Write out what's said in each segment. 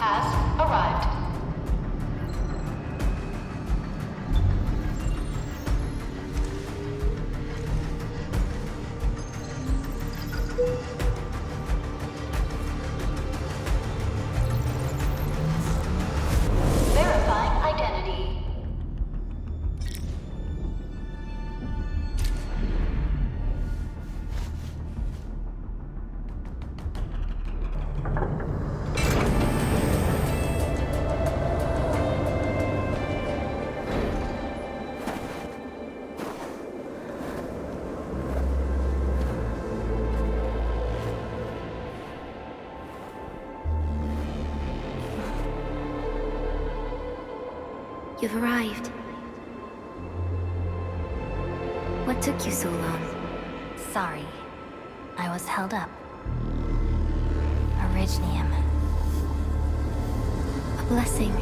has arrived. Verifying identity. You've arrived. What took you so long? Sorry. I was held up. Originium. A blessing,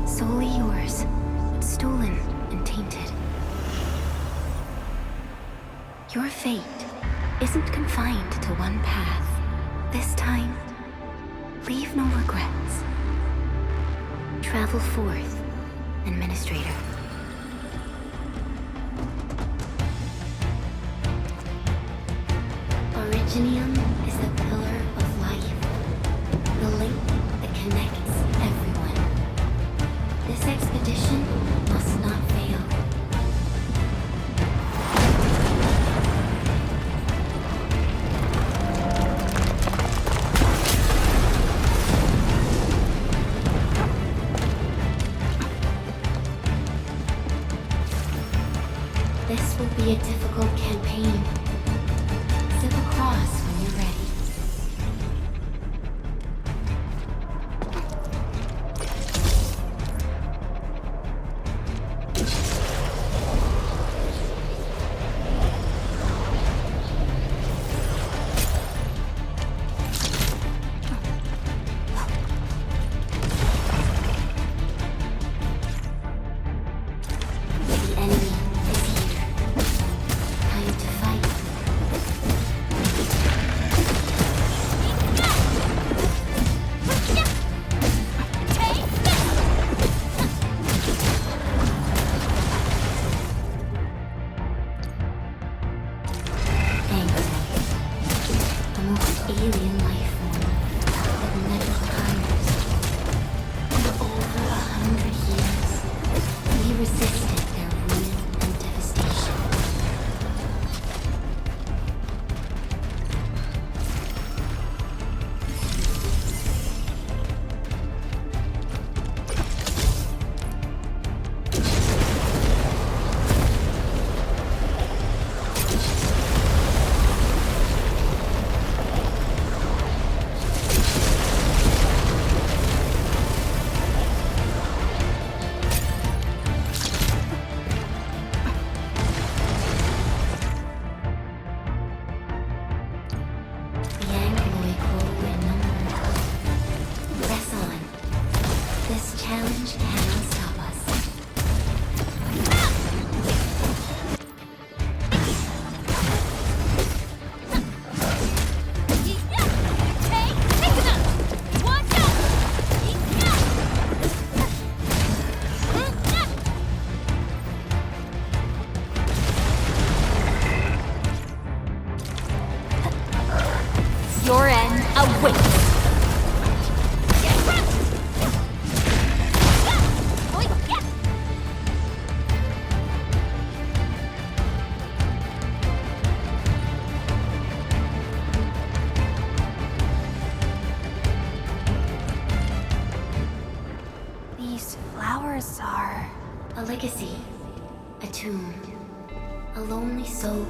solely yours, but stolen and tainted. Your fate isn't confined to one path. This time, leave no regrets. Travel forth, Administrator. Originium is the pillar of life, the link that connects everyone. This expedition must not fail. This will be a difficult campaign. Step across when you're ready. The enemy is here. Time to fight. Angry. The most alien life form that never hires. For over 100 years, we resisted their ruin and devastation. The Angloid grow in number. Press on. This challenge cannot stop us. Your end awaits. These flowers are... A legacy. A tomb. A lonely soul,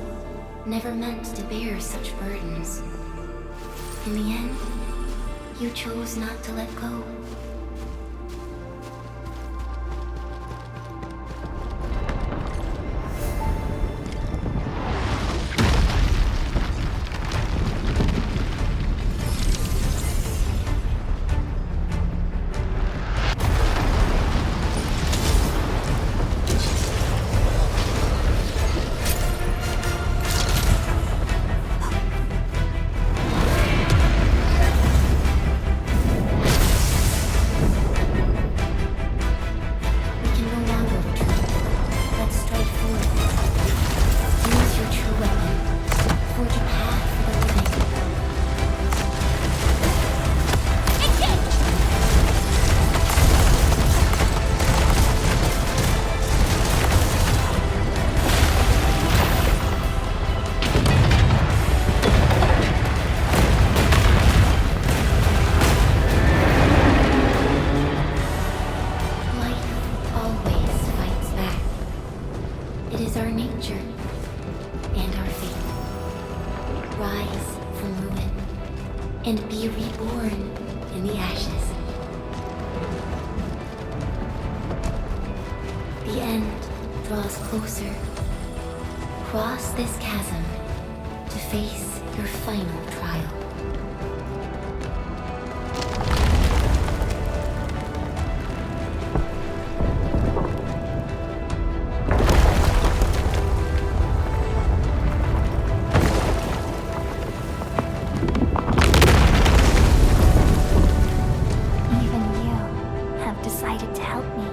never meant to bear such burdens. In the end, you chose not to let go. is our nature and our fate. Rise from ruin and be reborn in the ashes. The end draws closer. Cross this chasm to face your final trial. Even you have decided to help me.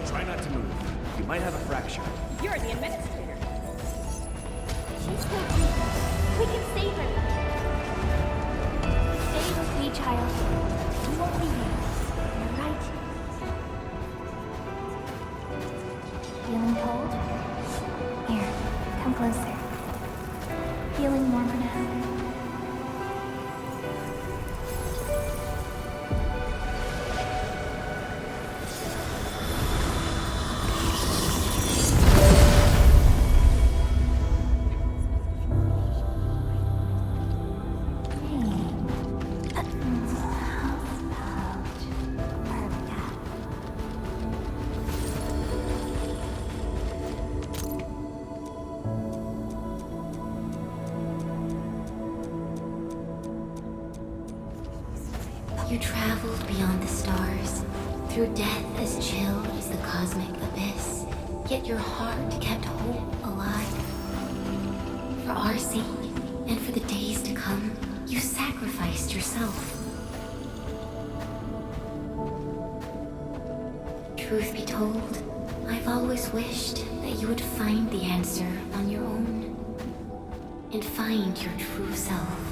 Try not to move. You might have a fracture. You're the administrator. She's still breathing. We can save her. Stay with me, child. We won't leave you. You're right. Feeling cold? Here, come closer. Feeling warmer now? You traveled beyond the stars, through death as chill as the cosmic abyss, yet your heart kept hope alive. For our sake, and for the days to come, you sacrificed yourself. Truth be told, I've always wished that you would find the answer on your own, and find your true self.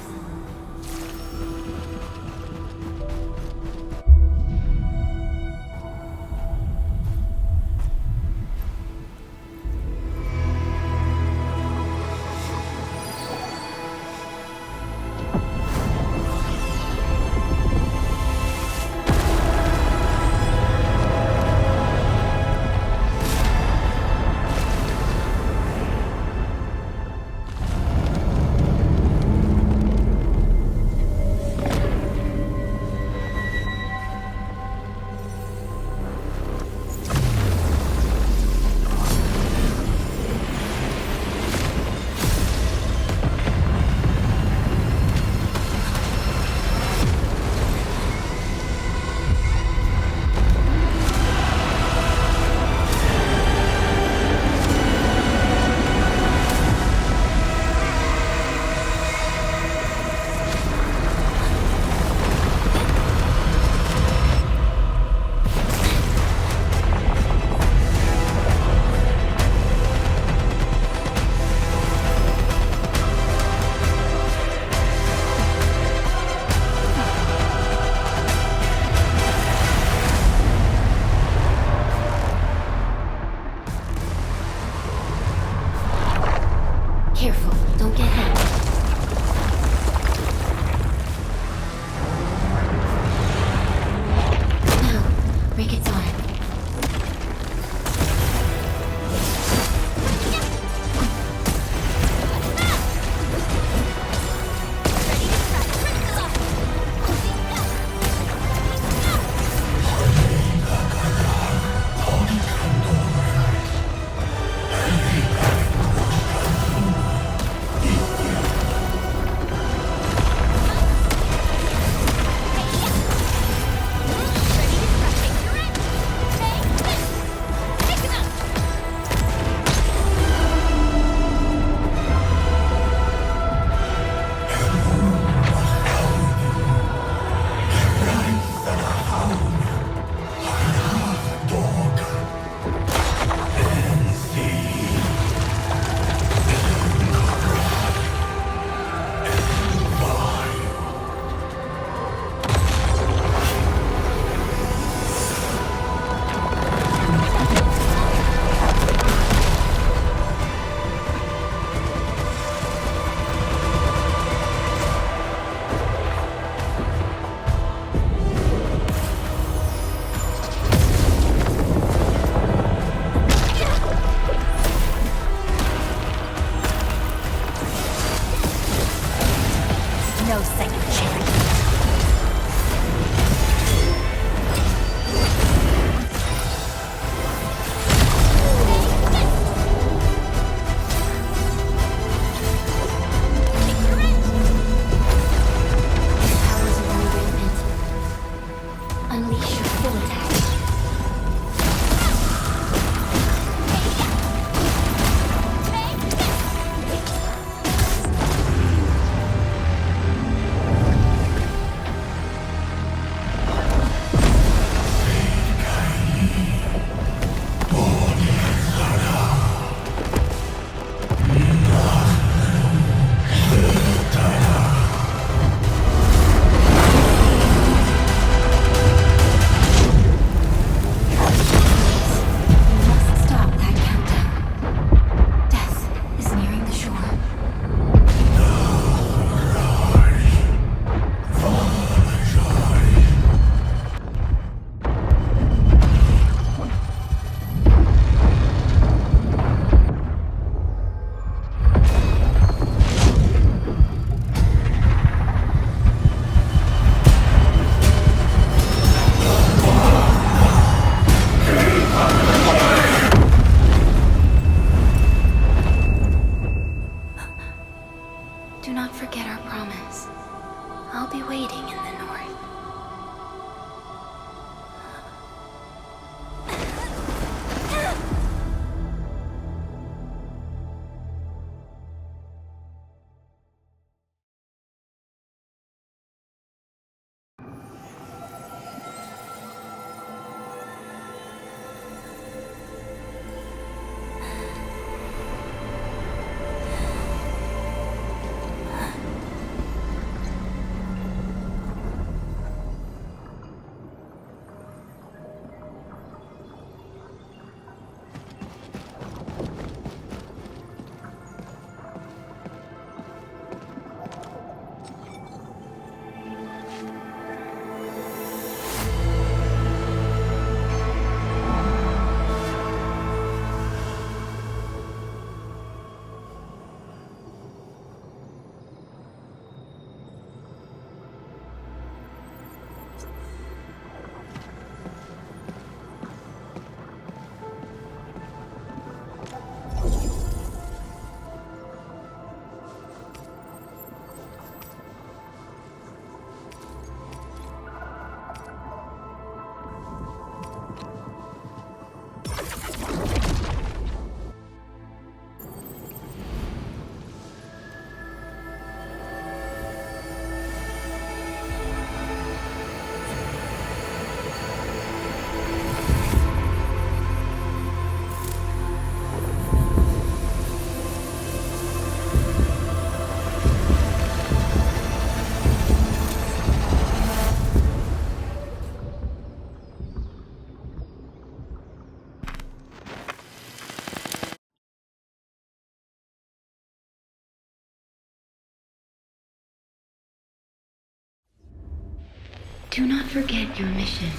Do not forget your mission.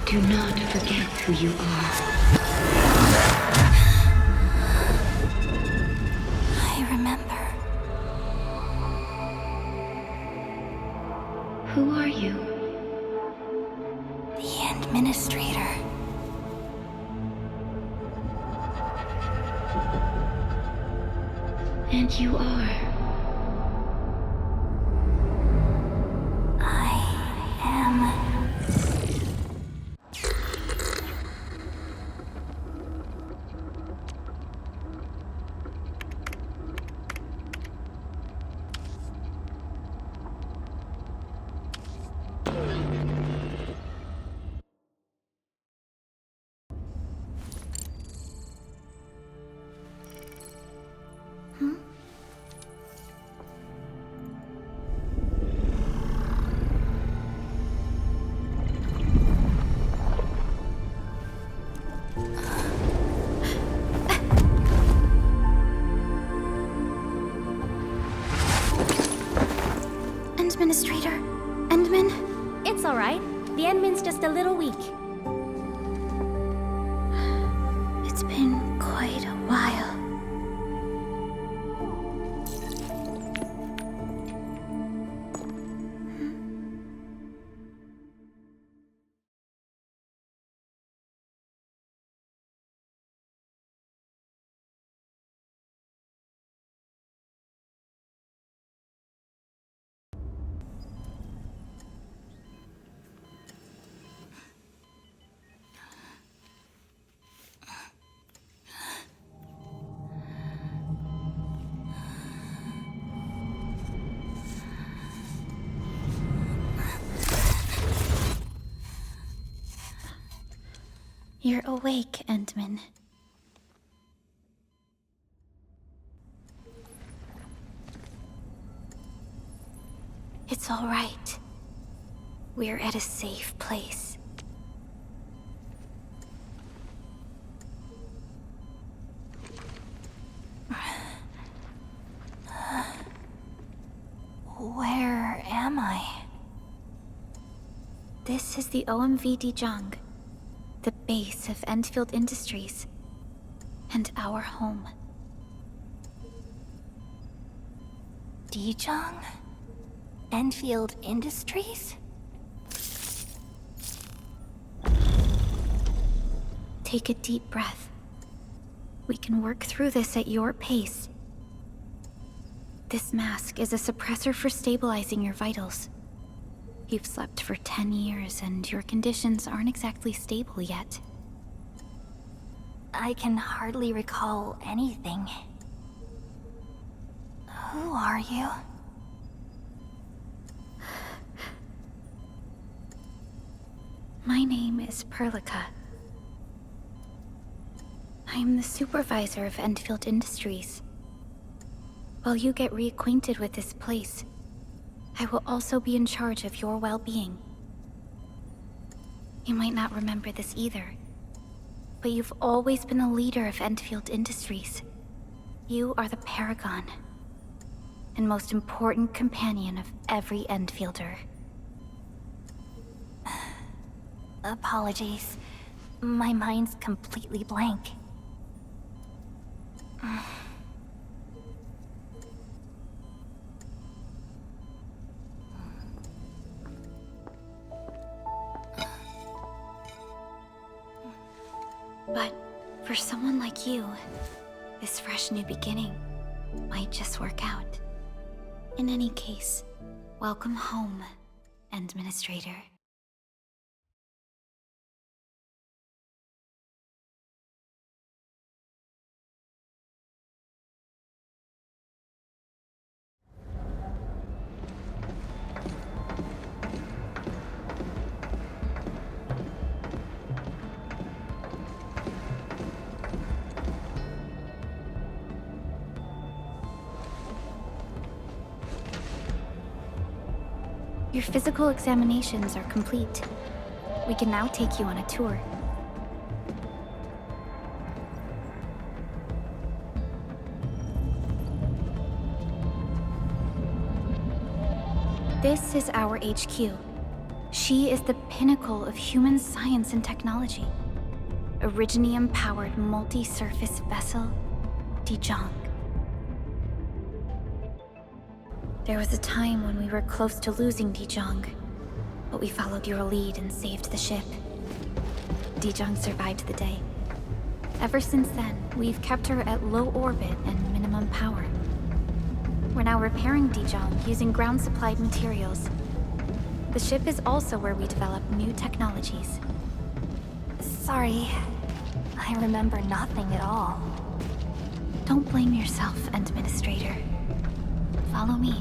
Do not forget who you are. I remember. Who are you? The Administrator. And you are. I am. Administrator? Endman? It's alright. The Endman's just a little weak. It's been quite a while. You're awake, Endman. It's all right. We're at a safe place. Where am I? This is the OMV Dijong, the base of Endfield Industries, and our home. Dijong? Endfield Industries? Take a deep breath. We can work through this at your pace. This mask is a suppressor for stabilizing your vitals. You've slept for 10 years and your conditions aren't exactly stable yet. I can hardly recall anything. Who are you? My name is Perlica. I'm the supervisor of Endfield Industries. While you get reacquainted with this place, I will also be in charge of your well-being. You might not remember this either, but you've always been the leader of Endfield Industries. You are the paragon, and most important companion of every Endfielder. Apologies. My mind's completely blank. But for someone like you, this fresh new beginning might just work out. In any case, welcome home, Administrator. Your physical examinations are complete. We can now take you on a tour. This is our HQ, She is the pinnacle of human science and technology. Originium-powered multi-surface vessel, Dijong. There was a time when we were close to losing Dijong, but we followed your lead and saved the ship. Dijong survived the day. Ever since then, we've kept her at low orbit and minimum power. We're now repairing Dijong using ground-supplied materials. The ship is also where we develop new technologies. Sorry, I remember nothing at all. Don't blame yourself, Administrator. Follow me.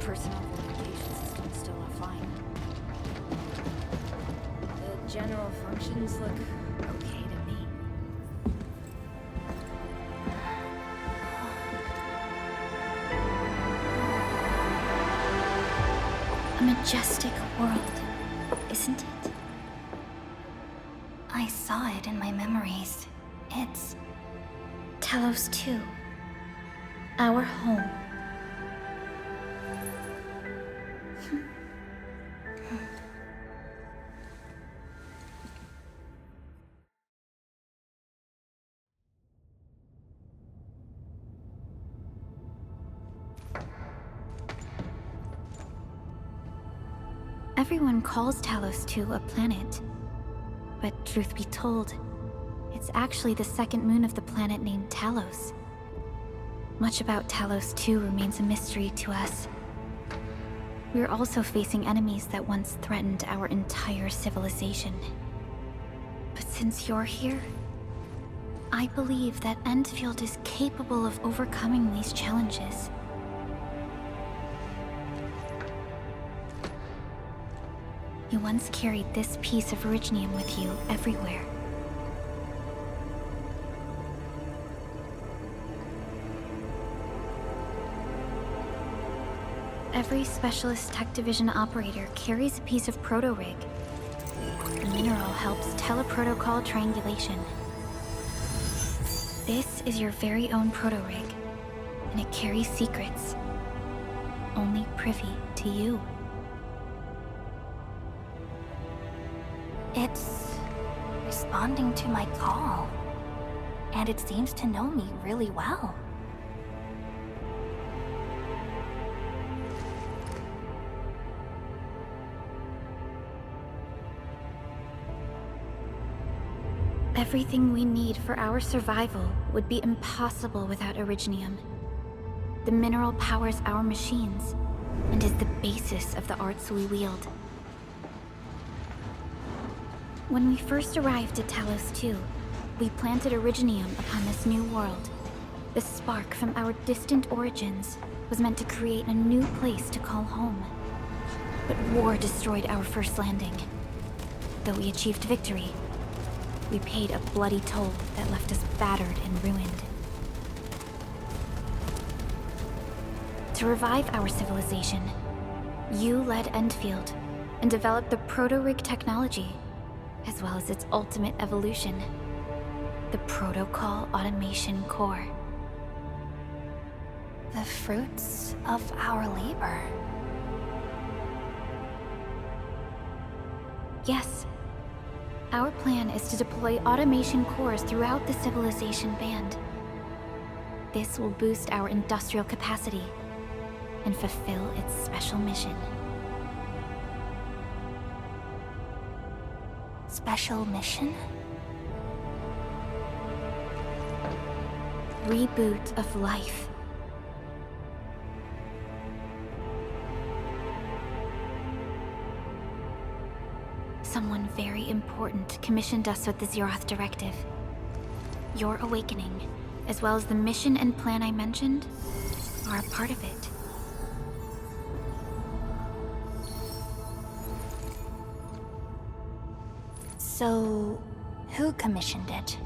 Personal verification systems still offline. The general functions look okay to me. A majestic world, isn't it? I saw it in my memories. It's Talos 2. Our home. Everyone calls Talos 2 a planet. But truth be told, it's actually the second moon of the planet named Talos. Much about Talos 2 remains a mystery to us. We're also facing enemies that once threatened our entire civilization. But since you're here, I believe that Endfield is capable of overcoming these challenges. You once carried this piece of Originium with you everywhere. Every Specialist Tech Division operator carries a piece of proto-rig. The mineral helps teleprotocol triangulation. This is your very own proto-rig, and it carries secrets. Only privy to you. It's responding to my call. And it seems to know me really well. Everything we need for our survival would be impossible without Originium. The mineral powers our machines, and is the basis of the arts we wield. When we first arrived at Talos 2, we planted Originium upon this new world. The spark from our distant origins was meant to create a new place to call home. But war destroyed our first landing. Though we achieved victory, we paid a bloody toll that left us battered and ruined. To revive our civilization, you led Endfield and developed the proto-rig technology, as well as its ultimate evolution, the Protocol Automation Core. The fruits of our labor. Yes. Our plan is to deploy automation cores throughout the civilization band. This will boost our industrial capacity and fulfill its special mission. Special mission? Reboot of life. Someone very important commissioned us with the Zeroth Directive. Your awakening, as well as the mission and plan I mentioned, are a part of it. So, who commissioned it?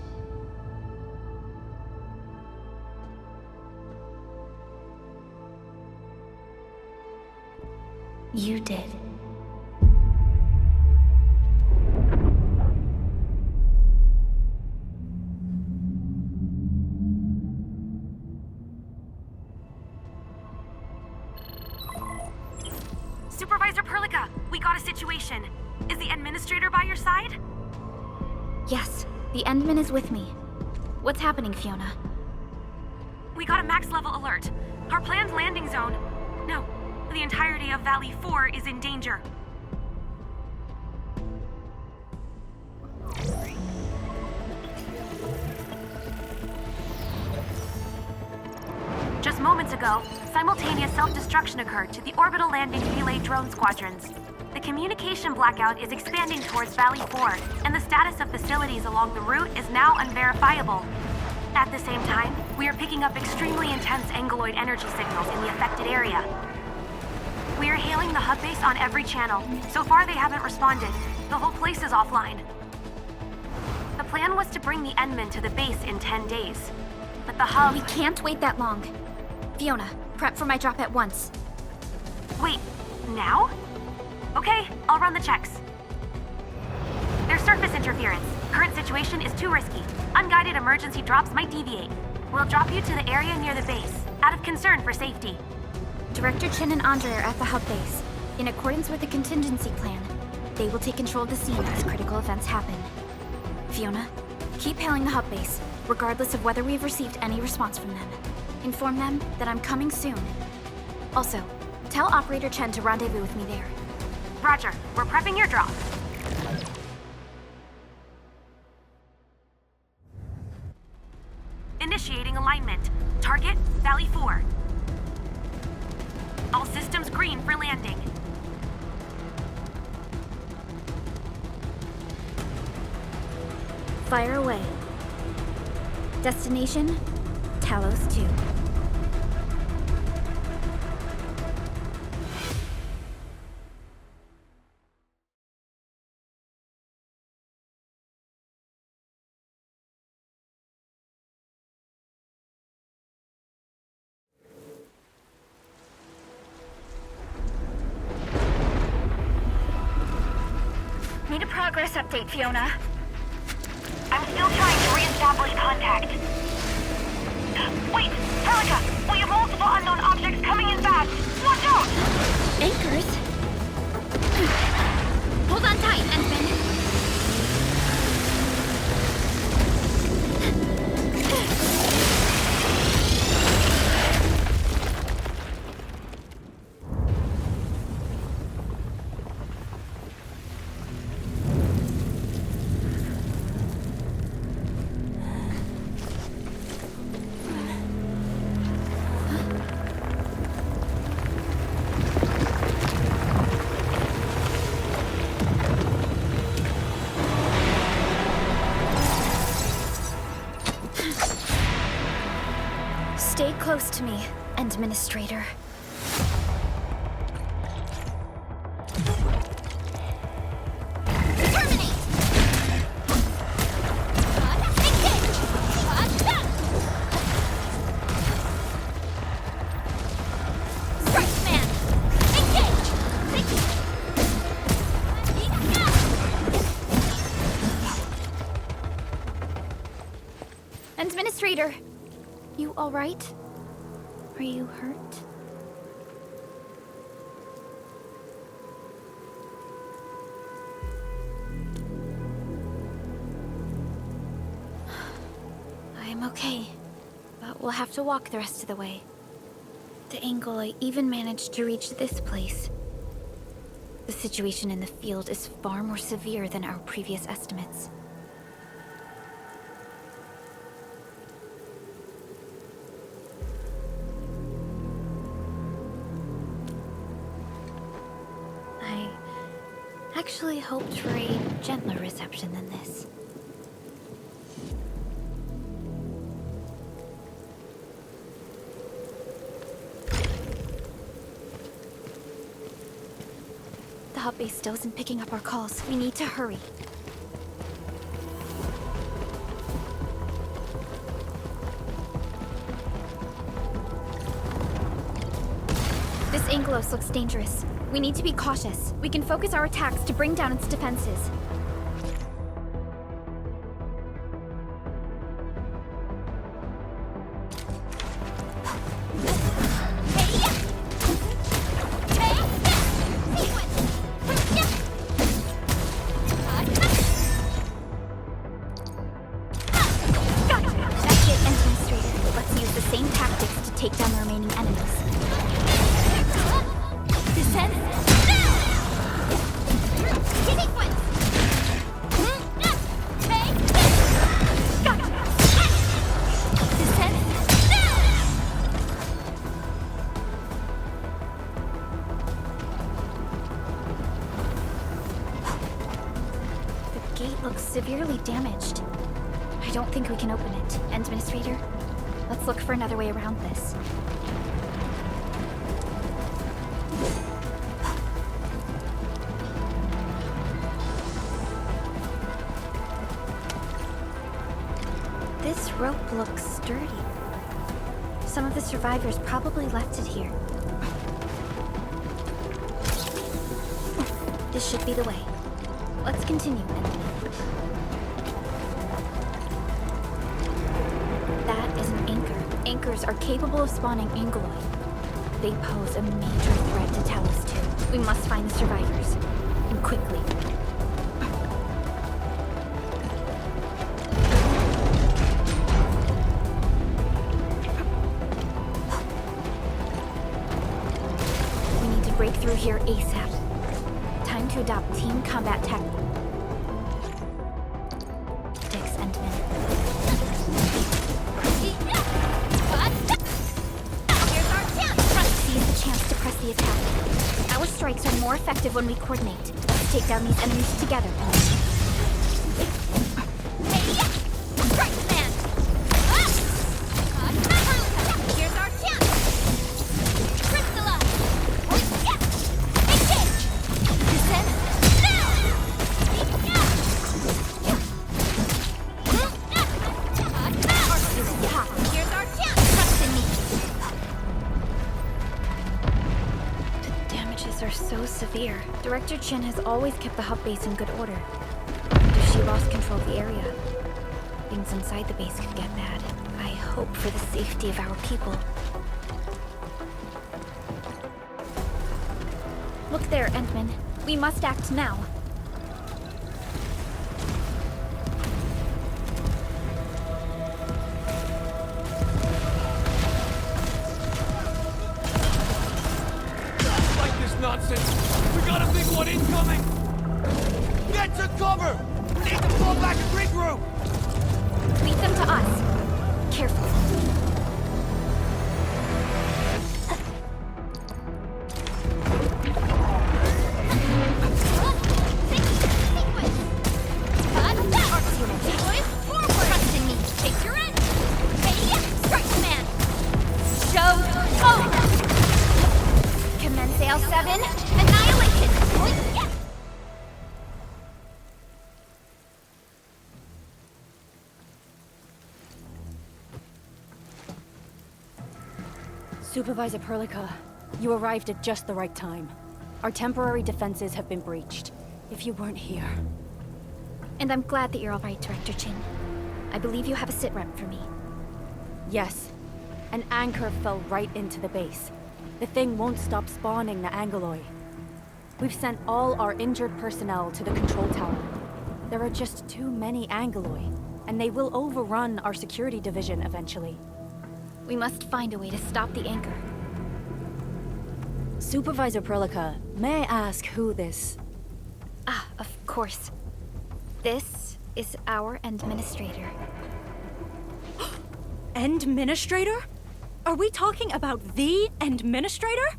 You did. Supervisor Perlica, we got a situation. Is the administrator by your side? Yes, the Endman is with me. What's happening, Fiona? We got a max level alert. Our planned landing zone. No, the entirety of Valley 4 is in danger. Just moments ago, simultaneous self-destruction occurred to the orbital landing relay drone squadrons. The communication blackout is expanding towards Valley 4, and the status of facilities along the route is now unverifiable. At the same time, we are picking up extremely intense angeloid energy signals in the affected area. We are hailing the hub base on every channel. So far, they haven't responded. The whole place is offline. The plan was to bring the Endman to the base in 10 days. But the hub... We can't wait that long. Fiona, prep for my drop at once. Wait, now? Okay, I'll run the checks. There's surface interference. Current situation is too risky. Unguided emergency drops might deviate. We'll drop you to the area near the base, out of concern for safety. Director Chen and Andre are at the hub base. In accordance with the contingency plan, they will take control of the scene as critical events happen. Fiona, keep hailing the hub base, regardless of whether we've received any response from them. Inform them that I'm coming soon. Also, tell Operator Chen to rendezvous with me there. Roger, we're prepping your drop. Initiating alignment. Target, Valley 4. All systems green for landing. Fire away. Destination, Talos 2. Need a progress update, Fiona. I'm still trying to re-establish contact. Wait, Perlica! We have multiple unknown objects coming in fast! Watch out! Anchors? Hold on tight, Endman. Stay close to me, Administrator. Administrator, you all right? Are you hurt? I'm okay, but we'll have to walk the rest of the way. The angle I even managed to reach this place. The situation in the field is far more severe than our previous estimates. I actually hoped for a gentler reception than this. The hub base still isn't picking up our calls. We need to hurry. This Angelos looks dangerous. We need to be cautious. We can focus our attacks to bring down its defenses. That's it, Administrator. Let's use the same tactics to take down the remaining enemies. Descend. The gate looks severely damaged. I don't think we can open it. Administrator, let's look for another way around this. This rope looks sturdy. Some of the survivors probably left it here. This should be the way. Let's continue, Anthony. That is an anchor. Anchors are capable of spawning Angoloid. They pose a major threat to Talos 2. We must find the survivors. And quickly. We need to break through here ASAP. Time to adopt team combat tactics, Endman. Here's our chance! Seize the chance to press the attack. Our strikes are more effective when we coordinate. Let's take down these enemies together. Here's our chance! Crystallize! Descend! Here's our chance! Trust in me! The damages are so severe. Director Chin has always kept the hub base in good order. If she lost control of the area, things inside the base could get bad. I hope for the safety of our people. Look there, Endman. We must act now. Fight this nonsense! We got a big one incoming! Get to cover! We need to fall back and regroup! Lead them to us. Careful. Trust in me. Take your end. Strike command. Show over. Commence L7. Annihilation. Supervisor Perlica, you arrived at just the right time. Our temporary defenses have been breached. If you weren't here... And I'm glad that you're all right, Director Chin. I believe you have a sit rep for me. Yes. An anchor fell right into the base. The thing won't stop spawning the Angoloi. We've sent all our injured personnel to the control tower. There are just too many Angoloi, and they will overrun our security division eventually. We must find a way to stop the anchor. Supervisor Perlica, may I ask who this... Ah, of course. This is our administrator. Administrator? Are we talking about the Administrator?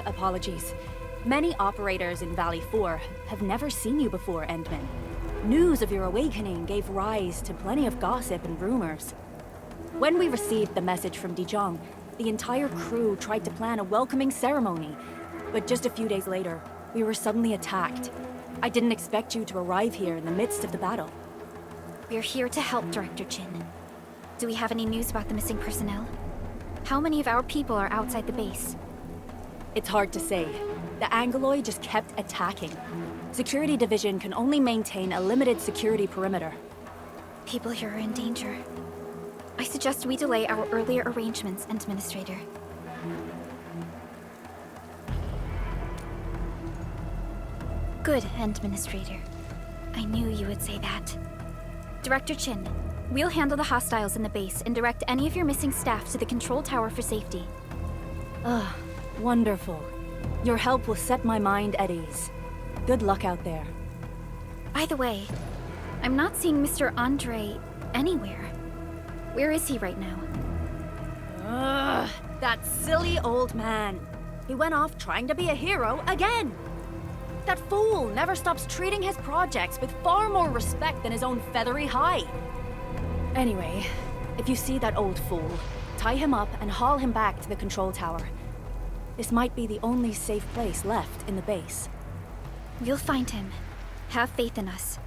Apologies. Many operators in Valley 4 have never seen you before, Endman. News of your awakening gave rise to plenty of gossip and rumors. When we received the message from Dijon, The entire crew tried to plan a welcoming ceremony, but just a few days later, we were suddenly attacked. I didn't expect you to arrive here in the midst of the battle. We're here to help, Director Chin. Do we have any news about the missing personnel? How many of our people are outside the base? It's hard to say. The Angoloi just kept attacking. Security Division can only maintain a limited security perimeter. People here are in danger. I suggest we delay our earlier arrangements, Administrator. Good, Administrator. I knew you would say that. Director Chin, we'll handle the hostiles in the base and direct any of your missing staff to the control tower for safety. Ugh, wonderful. Your help will set my mind at ease. Good luck out there. By the way, I'm not seeing Mr. Andre anywhere. Where is he right now? Ugh, that silly old man. He went off trying to be a hero again. That fool never stops treating his projects with far more respect than his own feathery hide. Anyway, if you see that old fool, tie him up and haul him back to the control tower. This might be the only safe place left in the base. We'll find him. Have faith in us.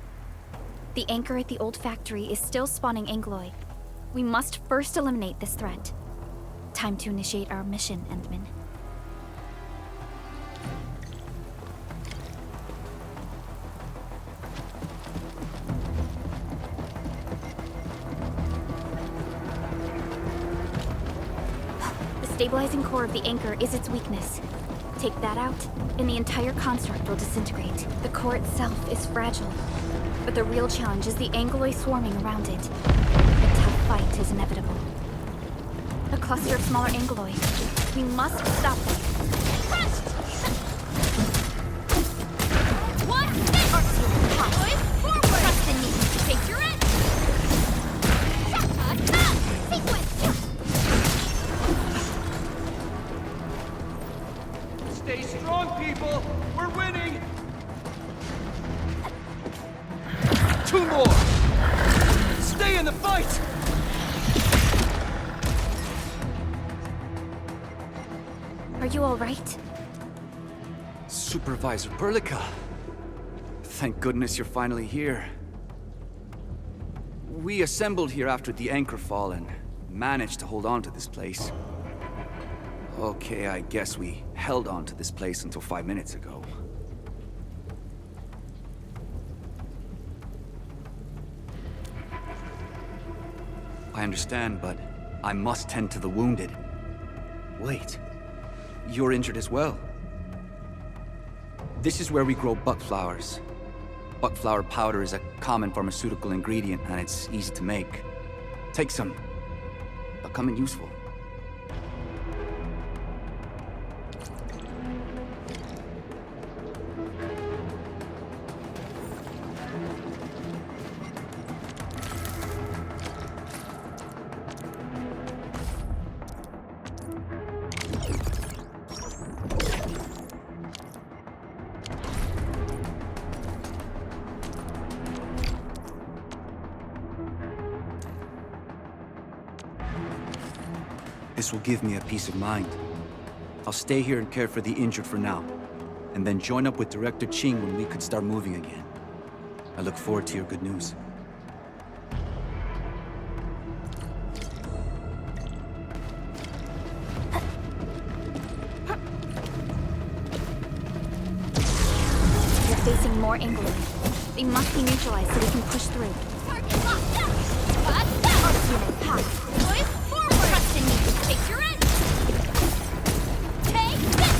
The anchor at the old factory is still spawning Angoloi. We must first eliminate this threat. Time to initiate our mission, Endman. The stabilizing core of the anchor is its weakness. Take that out, and the entire construct will disintegrate. The core itself is fragile, but the real challenge is the Angoloi swarming around it. A tough fight is inevitable. A cluster of smaller Angoloi. We must stop them. What? Forward! Trust in me. Take your edge! Sequence! Stay strong, people! We're winning! 2 more! Stay in the fight! Are you all right? Supervisor Berlica. Thank goodness you're finally here. We assembled here after the anchor fall and managed to hold on to this place. Okay, I guess we held on to this place until 5 minutes ago. I understand, but I must tend to the wounded. Wait, you're injured as well. This is where we grow buckflowers. Buckflower powder is a common pharmaceutical ingredient and it's easy to make. Take some. They'll come in useful. This will give me a peace of mind. I'll stay here and care for the injured for now, and then join up with Director Ching when we could start moving again. I look forward to your good news. We're facing more Angoloi. They must be neutralized so we can push through. Target locked. Arsenal path. Boys, forward! Trust in me. Take your edge! Take this!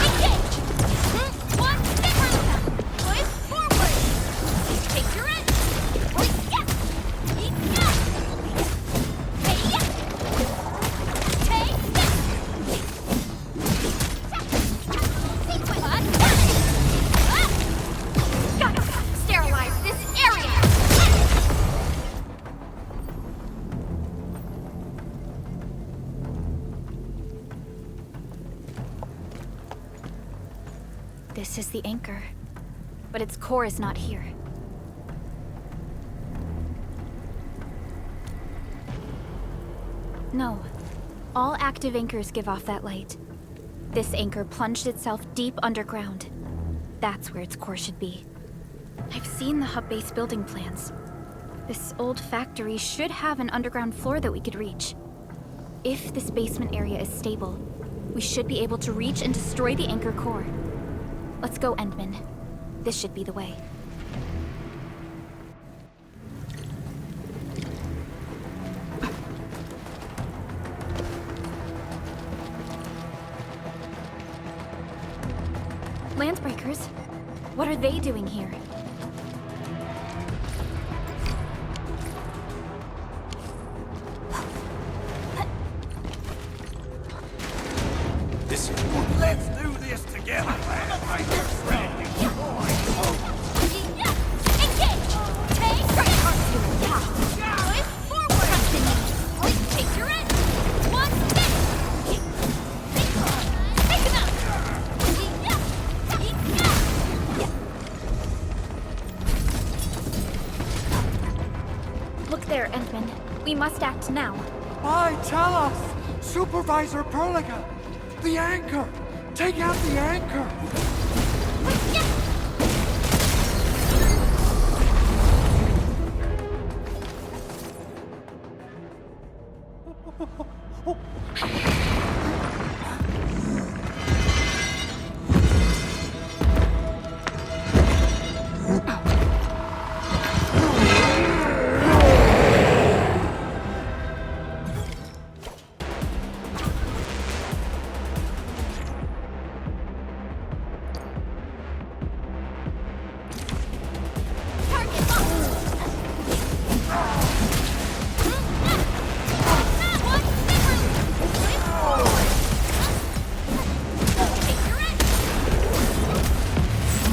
Engage! One, boys, forward! Take your edge! This is the anchor, but its core is not here. No. All active anchors give off that light. This anchor plunged itself deep underground. That's where its core should be. I've seen the hub base building plans. This old factory should have an underground floor that we could reach. If this basement area is stable, we should be able to reach and destroy the anchor core. Let's go, Endman. This should be the way. Landbreakers? What are they doing here? This is one. Let's do this together, Landbreakers. Ready? Engage! Take Push forward! Trust in me! Take your end! One step! Take him out! Look there, Endman. We must act now. Why, tell us! Supervisor Perlica! The anchor! Take out the anchor!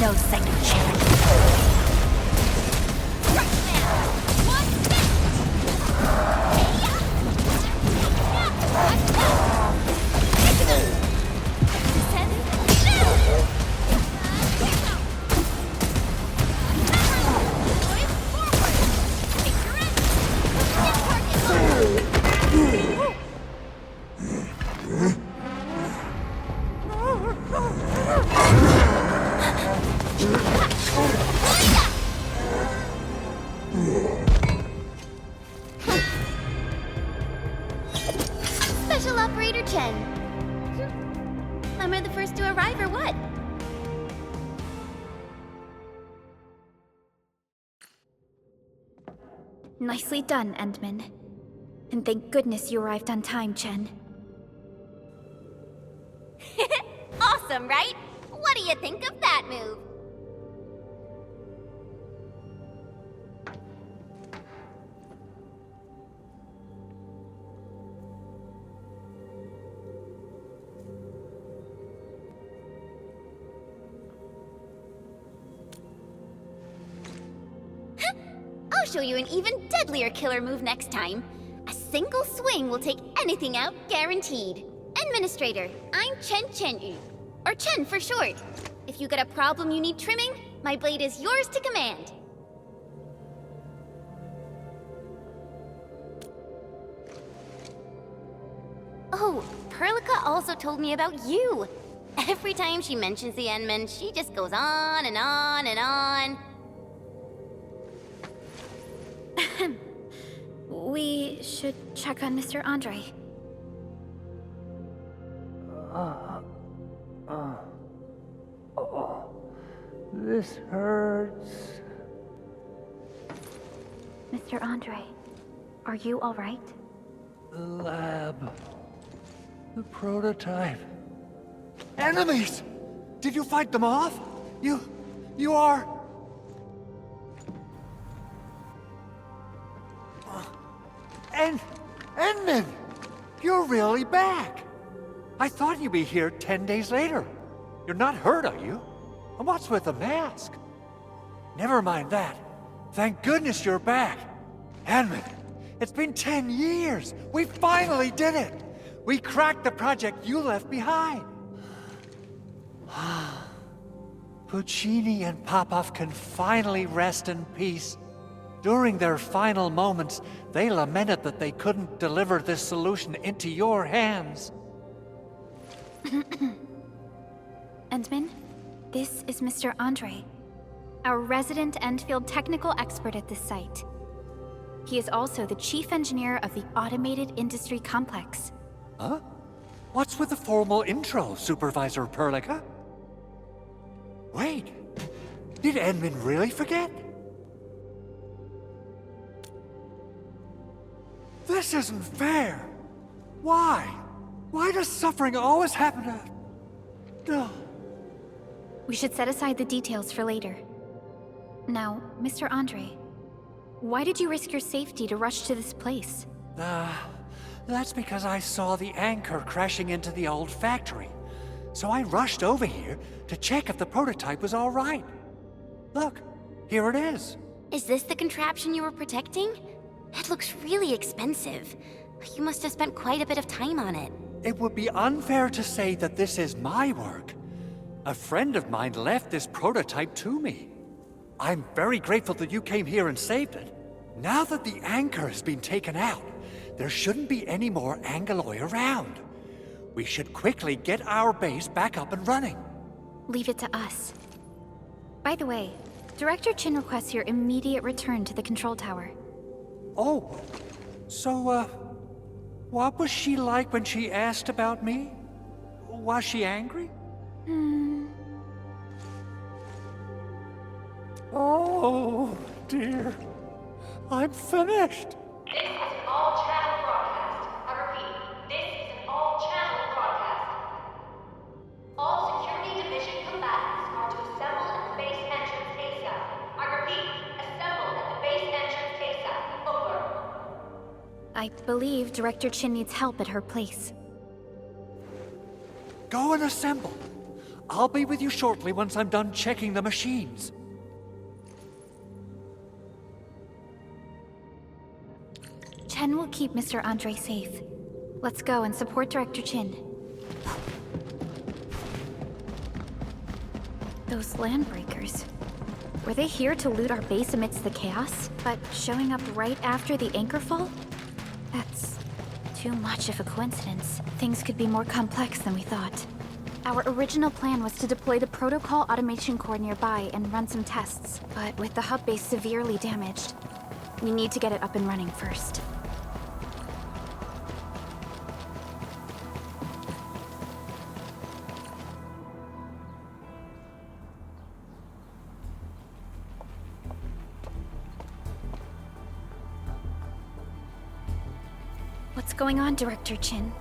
No second chance. Special Operator Chen. Am I the first to arrive or what? Nicely done, Endman. And thank goodness you arrived on time, Chen. Awesome, right? What do you think of that move? I'll show you an even deadlier killer move next time. A single swing will take anything out, guaranteed. Administrator, I'm Chen Chen-yu, or Chen for short. If you got a problem you need trimming, my blade is yours to command. Oh, Perlica also told me about you. Every time she mentions the Endman, she just goes on and on and on. We should check on Mr. Andre. This hurts. Mr. Andre, are you all right? The lab. The prototype. Enemies! Did you fight them off? You are... Endman! You're really back! I thought you'd be here 10 days later. You're not hurt, are you? And what's with the mask? Never mind that. Thank goodness you're back. Endman, it's been 10 years. We finally did it. We cracked the project you left behind. Puccini and Popov can finally rest in peace. During their final moments, they lamented that they couldn't deliver this solution into your hands. Endman, this is Mr. Andre, our resident Endfield technical expert at this site. He is also the chief engineer of the Automated Industry Complex. Huh? What's with the formal intro, Supervisor Perlica? Wait, did Edmund really forget? This isn't fair. Why? Why does suffering always happen to... No. We should set aside the details for later. Now, Mr. Andre, why did you risk your safety to rush to this place? That's because I saw the anchor crashing into the old factory. So I rushed over here to check if the prototype was all right. Look, here it is. Is this the contraption you were protecting? It looks really expensive. You must have spent quite a bit of time on it. It would be unfair to say that this is my work. A friend of mine left this prototype to me. I'm very grateful that you came here and saved it. Now that the anchor has been taken out, there shouldn't be any more Angeloi around. We should quickly get our base back up and running. Leave it to us. By the way, Director Chin requests your immediate return to the control tower. Oh, so, what was she like when she asked about me? Was she angry? Oh, dear. I'm finished. This is an all-channel broadcast. I repeat, this is an all-channel broadcast. All Security Division combatants are to assemble at the base entrance ASAP. I repeat, assemble at the base entrance ASAP. Over. I believe Director Chin needs help at her place. Go and assemble. I'll be with you shortly once I'm done checking the machines. Chen will keep Mr. Andre safe. Let's go and support Director Chin. Those landbreakers. Were they here to loot our base amidst the chaos, but showing up right after the anchor fall? That's too much of a coincidence. Things could be more complex than we thought. Our original plan was to deploy the protocol automation core nearby and run some tests, but with the hub base severely damaged, we need to get it up and running first. What's going on, Director Chin?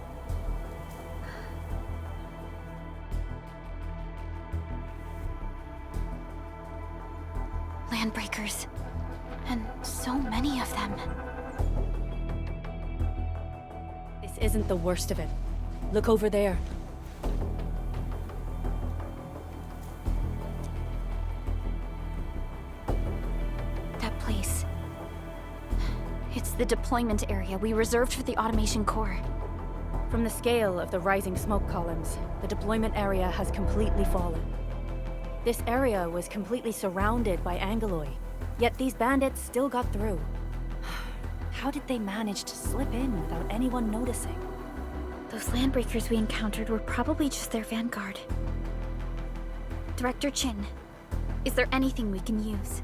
Landbreakers. And so many of them. This isn't the worst of it. Look over there. That place. It's the deployment area we reserved for the automation core. From the scale of the rising smoke columns, the deployment area has completely fallen. This area was completely surrounded by Angeloi, yet these bandits still got through. How did they manage to slip in without anyone noticing? Those landbreakers we encountered were probably just their vanguard. Director Chin, is there anything we can use?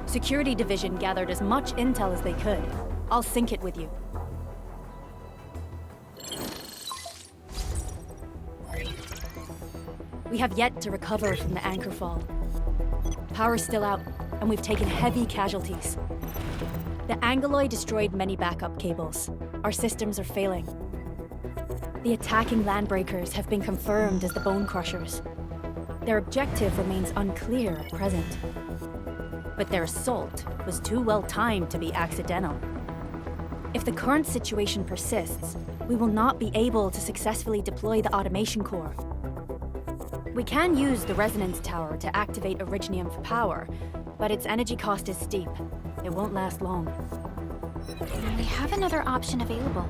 Security Division gathered as much intel as they could. I'll sync it with you. We have yet to recover from the anchor fall. Power's still out, and we've taken heavy casualties. The Angeloi destroyed many backup cables. Our systems are failing. The attacking landbreakers have been confirmed as the Bone Crushers. Their objective remains unclear at present. But their assault was too well timed to be accidental. If the current situation persists, we will not be able to successfully deploy the automation core. We can use the resonance tower to activate Originium for power, but its energy cost is steep. It won't last long. We have another option available.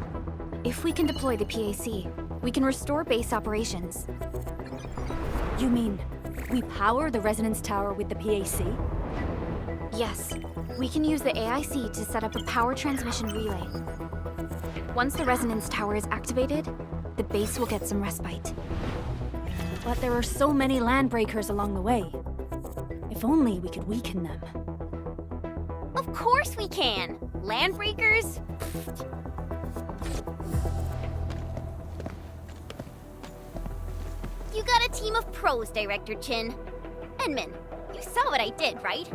If we can deploy the PAC, we can restore base operations. You mean We power the resonance tower with the PAC? Yes, we can use the AIC to set up a power transmission relay. Once the resonance tower is activated, the base will get some respite. But there are so many landbreakers along the way. If only we could weaken them. Of course we can! Landbreakers? You got a team of pros, Director Chin. Edmund, you saw what I did, right?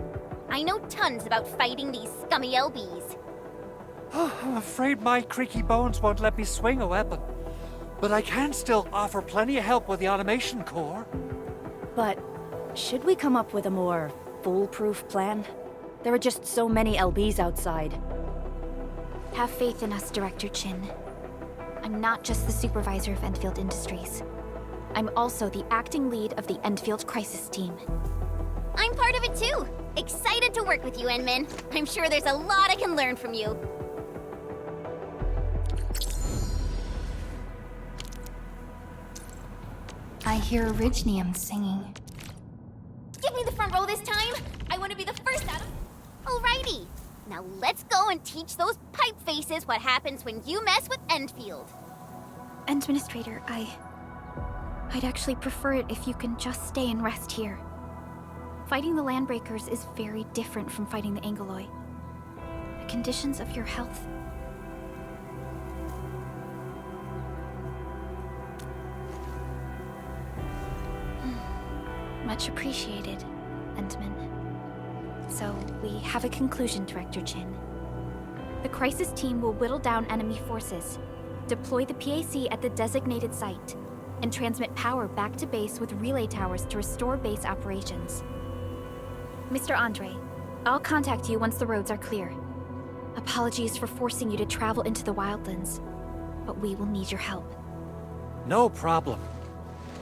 I know tons about fighting these scummy LBs. I'm afraid my creaky bones won't let me swing a weapon. But I can still offer plenty of help with the automation core. But should we come up with a more foolproof plan? There are just so many LBs outside. Have faith in us, Director Chin. I'm not just the supervisor of Endfield Industries. I'm also the acting lead of the Endfield Crisis Team. I'm part of it too. Excited to work with you, Enmin. I'm sure there's a lot I can learn from you. I hear Orignium singing. Give me the front row this time. I want to be the first out of... Alrighty. Now let's go and teach those pipe faces what happens when you mess with Endfield. Administrator, I'd actually prefer it if you can just stay and rest here. Fighting the Landbreakers is very different from fighting the Angoloi. The conditions of your health... Much appreciated, Entman. So, we have a conclusion, Director Chin. The Crisis Team will whittle down enemy forces, deploy the PAC at the designated site, and transmit power back to base with relay towers to restore base operations. Mr. Andre, I'll contact you once the roads are clear. Apologies for forcing you to travel into the wildlands, but we will need your help. No problem.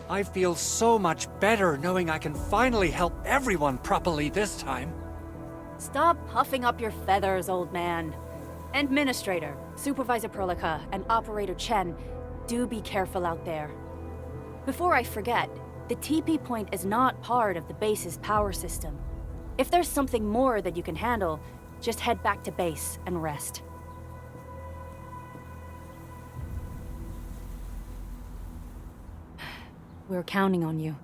I feel so much better knowing I can finally help everyone properly this time. Stop puffing up your feathers, old man. Administrator, Supervisor Perlica, and Operator Chen, do be careful out there. Before I forget, the TP point is not part of the base's power system. If there's something more that you can handle, just head back to base and rest. We're counting on you.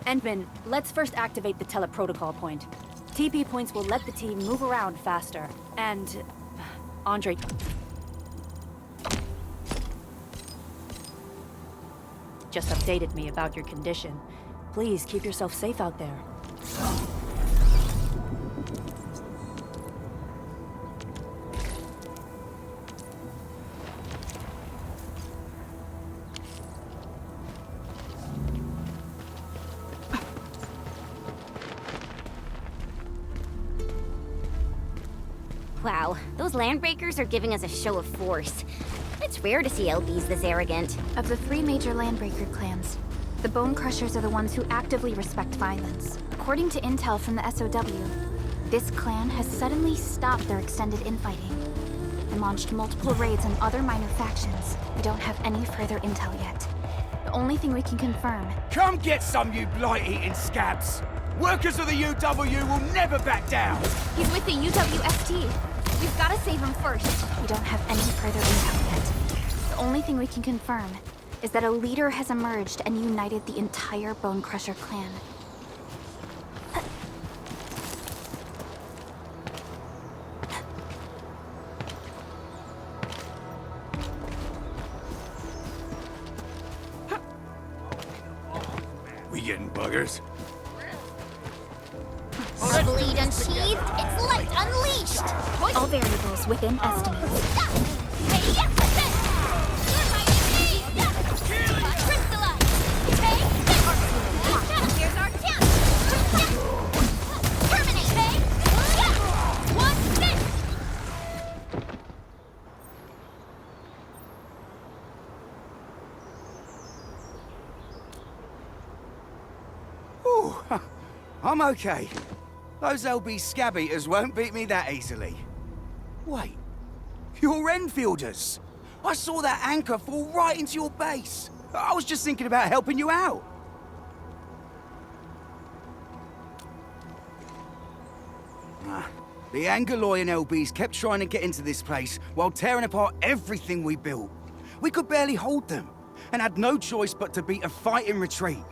Endman, let's first activate the teleprotocol point. TP points will let the team move around faster. And... Andre... just updated me about your condition. Please keep yourself safe out there. Wow, those Landbreakers are giving us a show of force. It's rare to see LBs this arrogant. Of the three major Landbreaker clans, the Bone Crushers are the ones who actively respect violence. According to intel from the SOW, this clan has suddenly stopped their extended infighting and launched multiple raids on other minor factions. We don't have any further intel yet. The only thing we can confirm... Come get some, you blight-eating scabs! Workers of the UW will never back down! He's with the UWST. We've got to save him first. We don't have any further intel yet. The only thing we can confirm is that a leader has emerged and united the entire Bone Crusher clan. We getting buggers? Blade unsheathed, it's light unleashed! All variables within estimates. Here's our chance! Terminate, hey! What's this? Ooh, I'm okay. Those LB scab eaters won't beat me that easily. Wait, you're Enfielders. I saw that anchor fall right into your base. I was just thinking about helping you out. The Angoloi and LBs kept trying to get into this place while tearing apart everything we built. We could barely hold them, and had no choice but to beat a fighting retreat.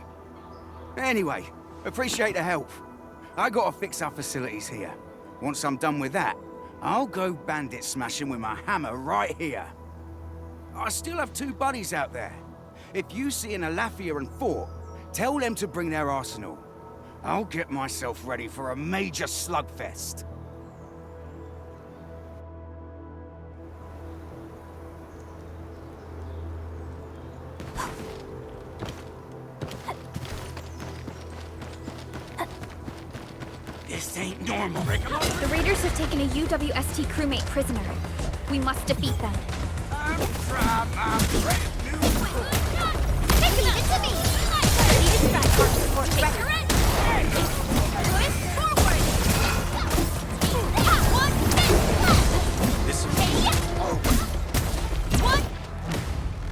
Anyway, appreciate the help. I gotta fix our facilities here. Once I'm done with that, I'll go bandit smashing with my hammer right here. I still have 2 buddies out there. If you see an Alafia and fort, tell them to bring their arsenal. I'll get myself ready for a major slugfest. This ain't normal. The raiders have taken a UWST crewmate prisoner. We must defeat them.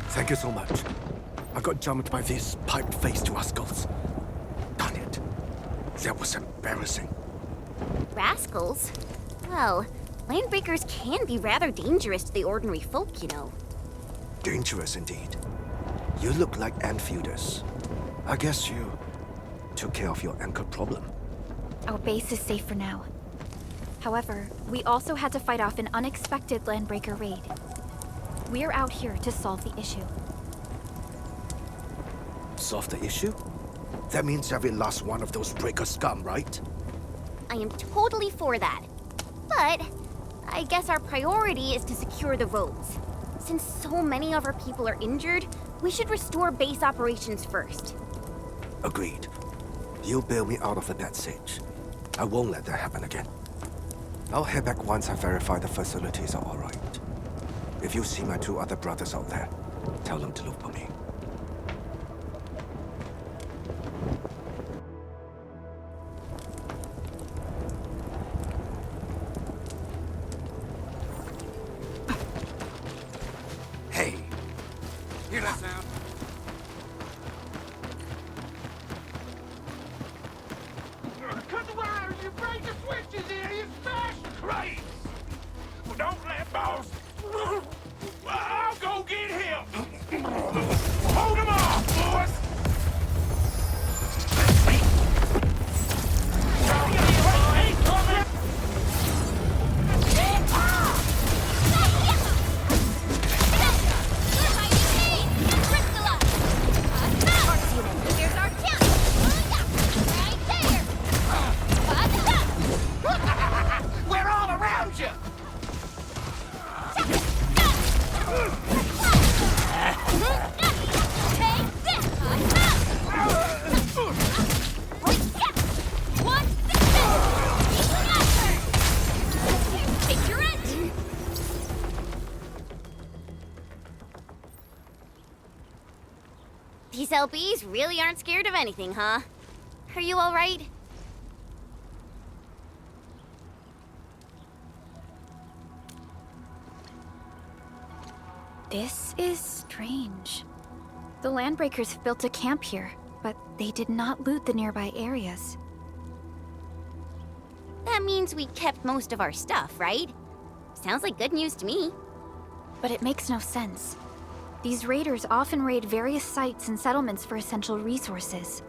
Thank you so much. I got jumped by these pipe-faced rascals. Darn it. That was embarrassing. Rascals? Well, landbreakers can be rather dangerous to the ordinary folk, you know. Dangerous indeed. You look like Enfielders. I guess you took care of your anchor problem. Our base is safe for now. However, we also had to fight off an unexpected landbreaker raid. We're out here to solve the issue. Solve the issue? That means every last one of those breaker scum, right? I am totally for that. But I guess our priority is to secure the roads. Since so many of our people are injured, we should restore base operations first. Agreed. You bail me out of the passage. I won't let that happen again. I'll head back once I verify the facilities are all right. If you see my 2 other brothers out there, tell them to look for me. Hey, hear that sound? Cut the wires, you break the switches here, you smash crates! Well, don't let boss. I'll go get him! Hold him off, boys! We're all around you! These LBs really aren't scared of anything, huh? Are you all right? This is strange. The landbreakers have built a camp here, but they did not loot the nearby areas. That means we kept most of our stuff, right? Sounds like good news to me. But it makes no sense. These raiders often raid various sites and settlements for essential resources.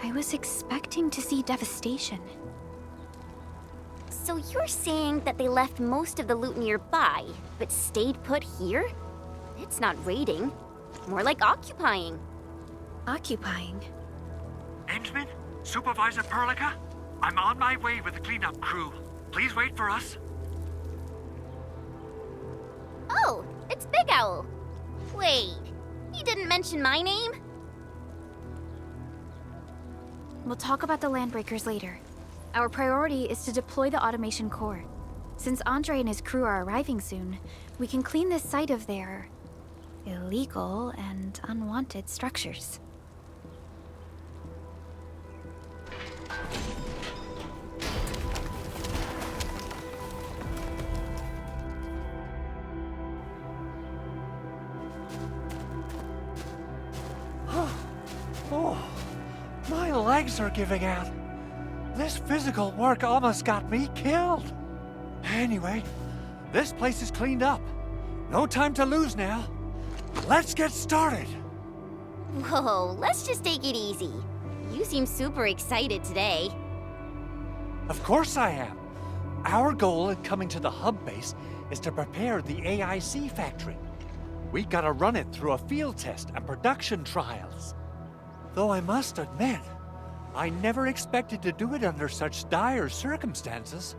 I was expecting to see devastation. So you're saying that they left most of the loot nearby, but stayed put here? It's not raiding. More like occupying. Occupying? Henchman? Supervisor Perlica? I'm on my way with the cleanup crew. Please wait for us. Oh, it's Big Owl. Wait, he didn't mention my name? We'll talk about the landbreakers later. Our priority is to deploy the automation core. Since Andre and his crew are arriving soon, we can clean this site of their illegal and unwanted structures. legs are giving out. This physical work almost got me killed. Anyway, this place is cleaned up. No time to lose now. Let's get started. Whoa, let's just take it easy. You seem super excited today. Of course I am. Our goal in coming to the hub base is to prepare the AIC factory. We gotta run it through a field test and production trials. Though I must admit, I never expected to do it under such dire circumstances.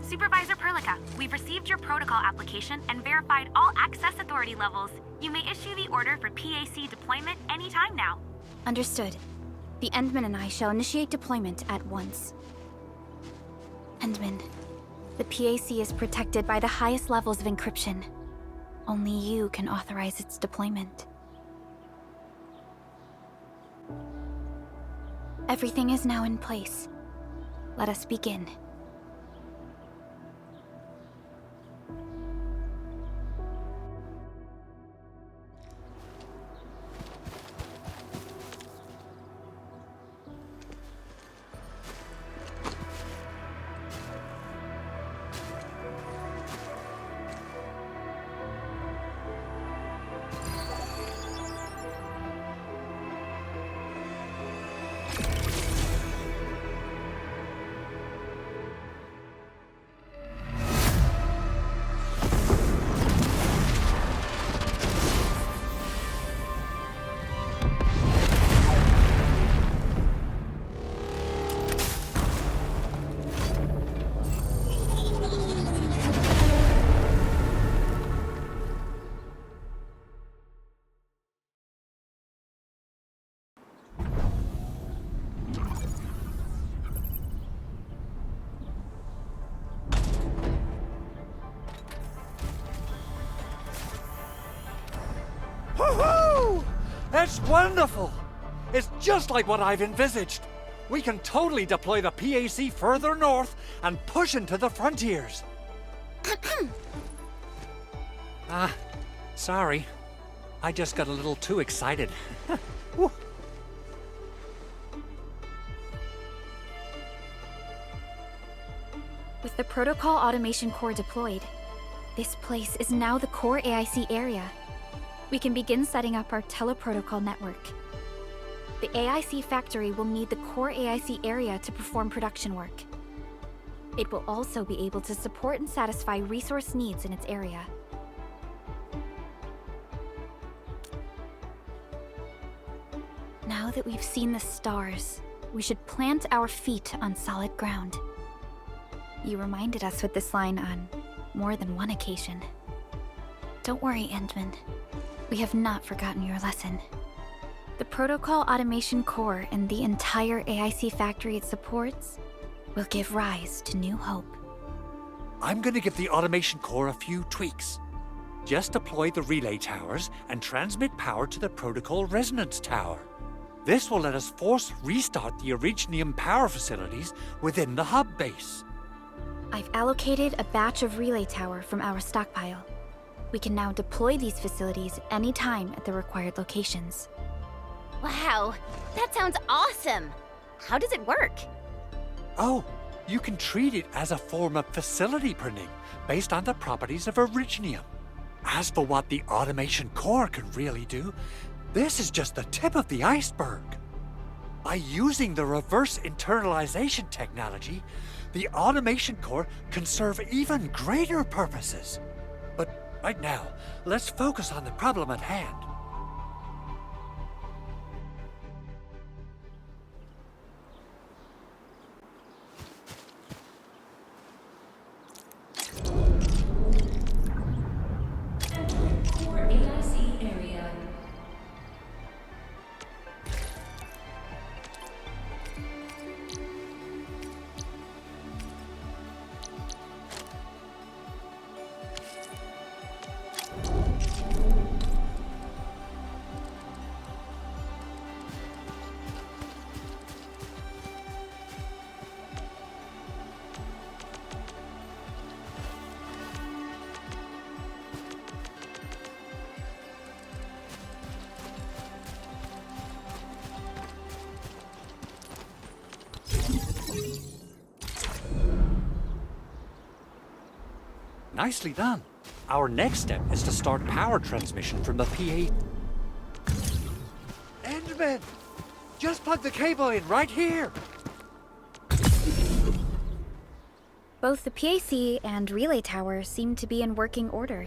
Supervisor Perlica, we've received your protocol application and verified all access authority levels. You may issue the order for PAC deployment anytime now. Understood. The Endman and I shall initiate deployment at once. Endman, the PAC is protected by the highest levels of encryption. Only you can authorize its deployment. Everything is now in place. Let us begin. Woohoo! That's wonderful! It's just like what I've envisaged. We can totally deploy the PAC further north and push into the frontiers. Sorry. I just got a little too excited. Woo. With the Protocol Automation Core deployed, this place is now the core AIC area. We can begin setting up our teleprotocol network. The AIC factory will need the core AIC area to perform production work. It will also be able to support and satisfy resource needs in its area. Now that we've seen the stars, we should plant our feet on solid ground. You reminded us with this line on more than one occasion. Don't worry, Endman. We have not forgotten your lesson. The Protocol Automation Core and the entire AIC factory it supports will give rise to new hope. I'm gonna give the Automation Core a few tweaks. Just deploy the relay towers and transmit power to the Protocol Resonance Tower. This will let us force restart the Originium power facilities within the hub base. I've allocated a batch of relay tower from our stockpile. We can now deploy these facilities anytime at the required locations. Wow, that sounds awesome! How does it work? Oh, you can treat it as a form of facility printing based on the properties of Originium. As for what the Automation Core can really do, this is just the tip of the iceberg. By using the reverse internalization technology, the Automation Core can serve even greater purposes. But right now, let's focus on the problem at hand. Nicely done. Our next step is to start power transmission from the PA... Endman! Just plug the cable in right here! Both the PAC and relay tower seem to be in working order.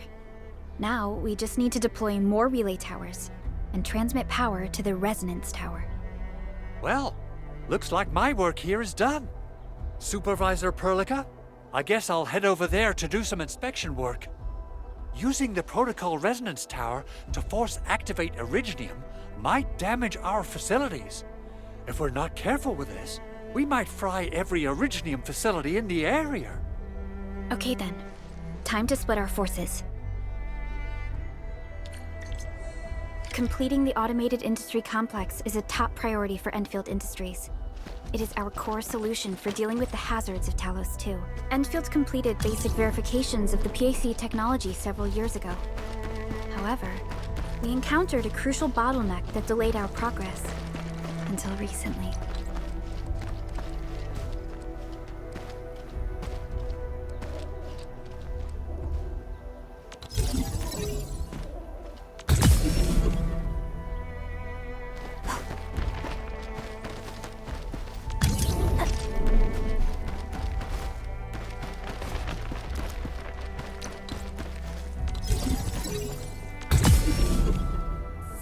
Now, we just need to deploy more relay towers and transmit power to the resonance tower. Well, looks like my work here is done. Supervisor Perlica, I guess I'll head over there to do some inspection work. Using the protocol resonance tower to force activate Originium might damage our facilities. If we're not careful with this, we might fry every Originium facility in the area. Okay then. Time to split our forces. Completing the automated industry complex is a top priority for Endfield Industries. It is our core solution for dealing with the hazards of Talos 2. Endfield completed basic verifications of the PAC technology several years ago. However, we encountered a crucial bottleneck that delayed our progress. Until recently.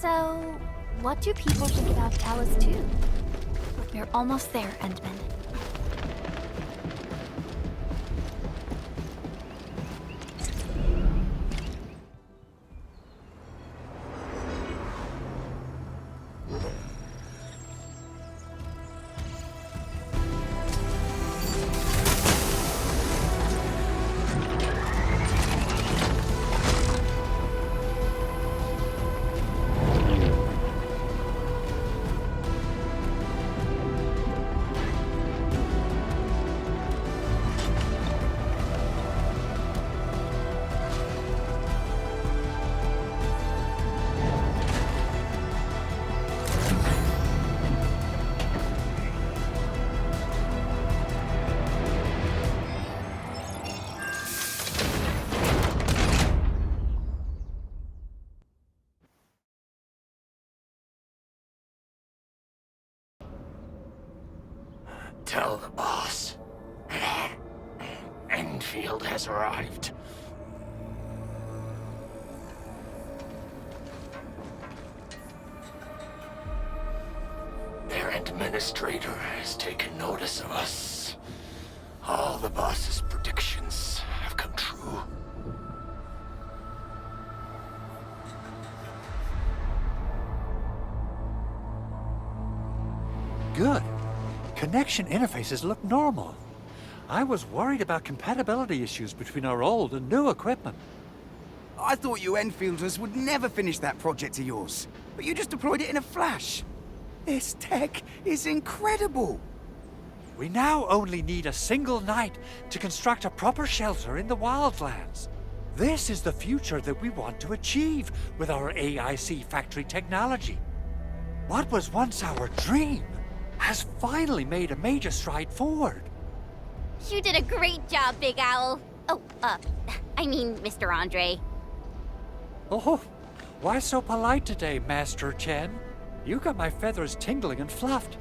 So, what do people think about Talos 2? We're almost there, Endman. Tell the boss. Enfield has arrived. Their administrator has taken notice of us. All the boss's predictions have come true. Good. Connection interfaces look normal. I was worried about compatibility issues between our old and new equipment. I thought you Enfielders would never finish that project of yours, but you just deployed it in a flash. This tech is incredible. We now only need a single night to construct a proper shelter in the wildlands. This is the future that we want to achieve with our AIC factory technology. What was once our dream has finally made a major stride forward. You did a great job, Big Owl. Oh, I mean, Mr. Andre. Oh, why so polite today, Master Chen? You got my feathers tingling and fluffed.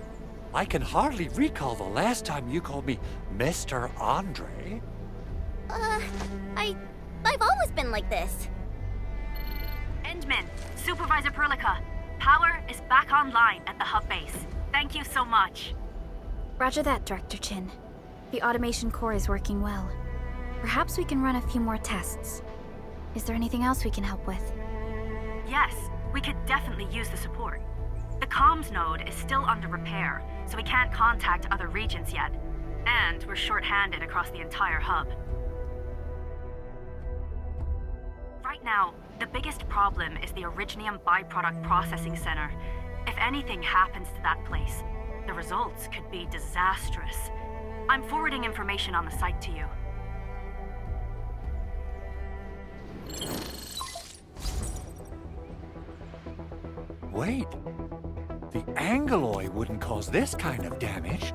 I can hardly recall the last time you called me Mr. Andre. I've always been like this. Endman, Supervisor Perlica, power is back online at the hub base. Thank you so much. Roger that, Director Chin. The automation core is working well. Perhaps we can run a few more tests. Is there anything else we can help with? Yes, we could definitely use the support. The comms node is still under repair, so we can't contact other regions yet. And we're short-handed across the entire hub. Right now, the biggest problem is the Originium byproduct processing center. If anything happens to that place, the results could be disastrous. I'm forwarding information on the site to you. Wait. The Angeloi wouldn't cause this kind of damage.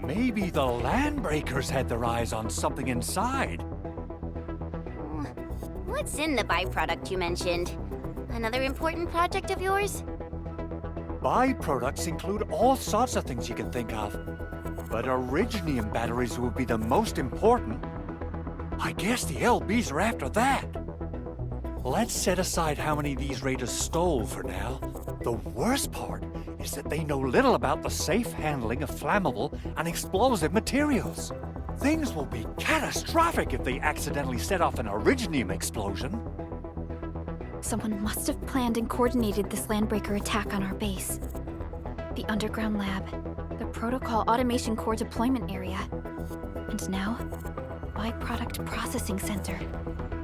Maybe the Landbreakers had their eyes on something inside. What's in the byproduct you mentioned? Another important project of yours? Byproducts include all sorts of things you can think of. But originium batteries will be the most important. I guess the LBs are after that. Let's set aside how many these raiders stole for now. The worst part is that they know little about the safe handling of flammable and explosive materials. Things will be catastrophic if they accidentally set off an originium explosion. Someone must have planned and coordinated this landbreaker attack on our base. The underground lab, the protocol automation core deployment area, and now, byproduct processing center.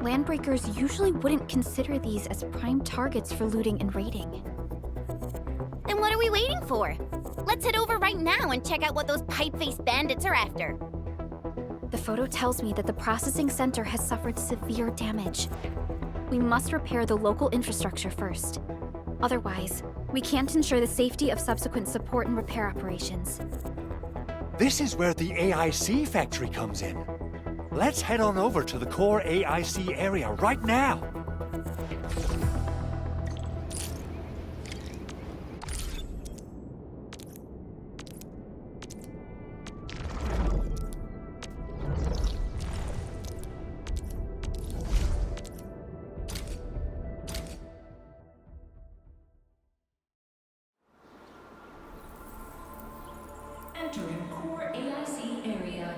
Landbreakers usually wouldn't consider these as prime targets for looting and raiding. Then what are we waiting for? Let's head over right now and check out what those pipe-faced bandits are after. The photo tells me that the processing center has suffered severe damage. We must repair the local infrastructure first. Otherwise, we can't ensure the safety of subsequent support and repair operations. This is where the AIC factory comes in. Let's head on over to the core AIC area right now. Entering core AIC area.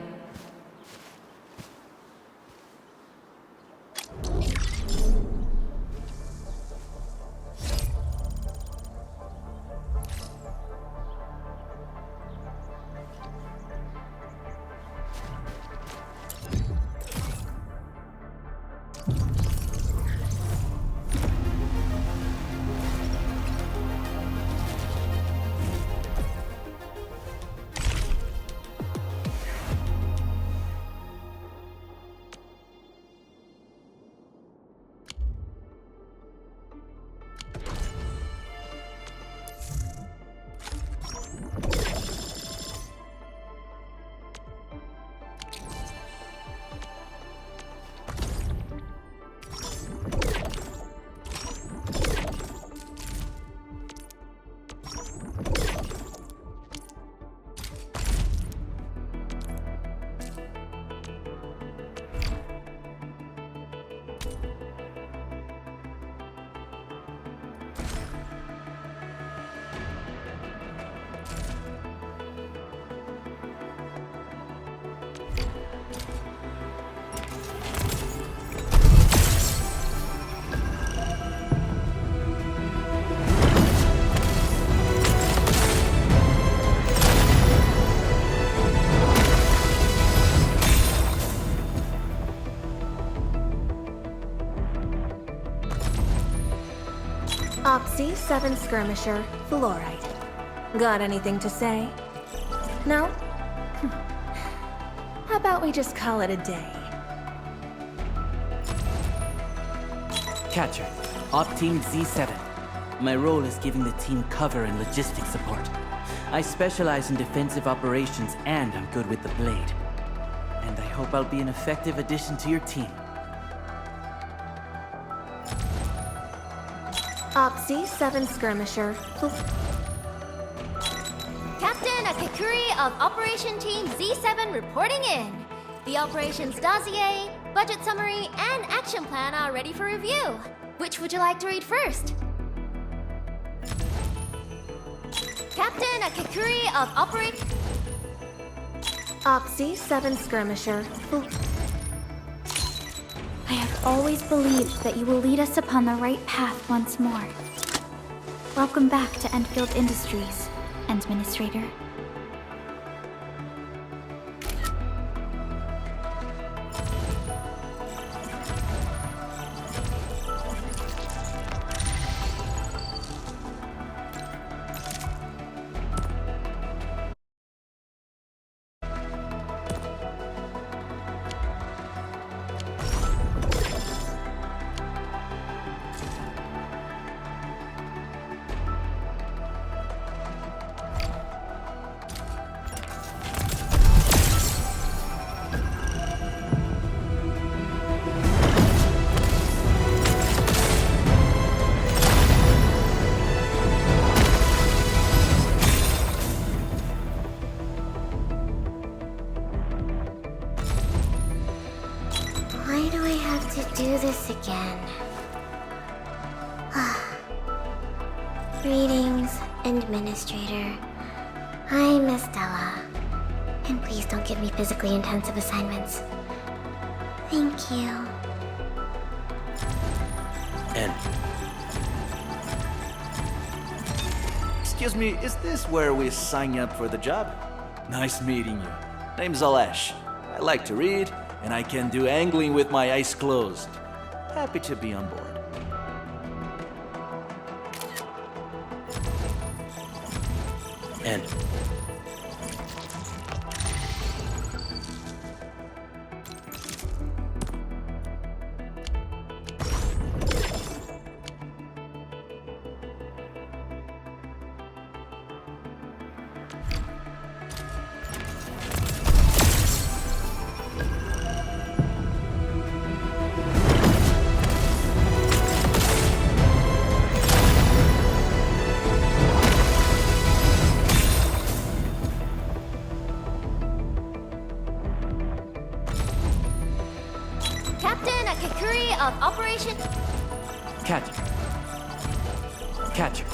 Opsy 7 Skirmisher, Fluorite. Got anything to say? No? How about we just call it a day? Catcher, Op Team Z7. My role is giving the team cover and logistics support. I specialize in defensive operations and I'm good with the blade. And I hope I'll be an effective addition to your team. Opsy 7 Skirmisher, Captain Akakuri of Operation Team Z7 reporting in. The operations dossier, budget summary, and action plan are ready for review. Which would you like to read first? Captain Akakuri of Operation... Opsy 7 Skirmisher, I have always believed that you will lead us upon the right path once more. Welcome back to Enfield Industries, Administrator. have to do this again. Greetings, Administrator. I'm Estella. And please don't give me physically intensive assignments. Thank you. And... Excuse me, is this where we sign up for the job? Nice meeting you. Name's Alesh. I like to read, and I can do angling with my eyes closed. Happy to be on board. And... Captain Akakuri of Operation... Catch. Catch.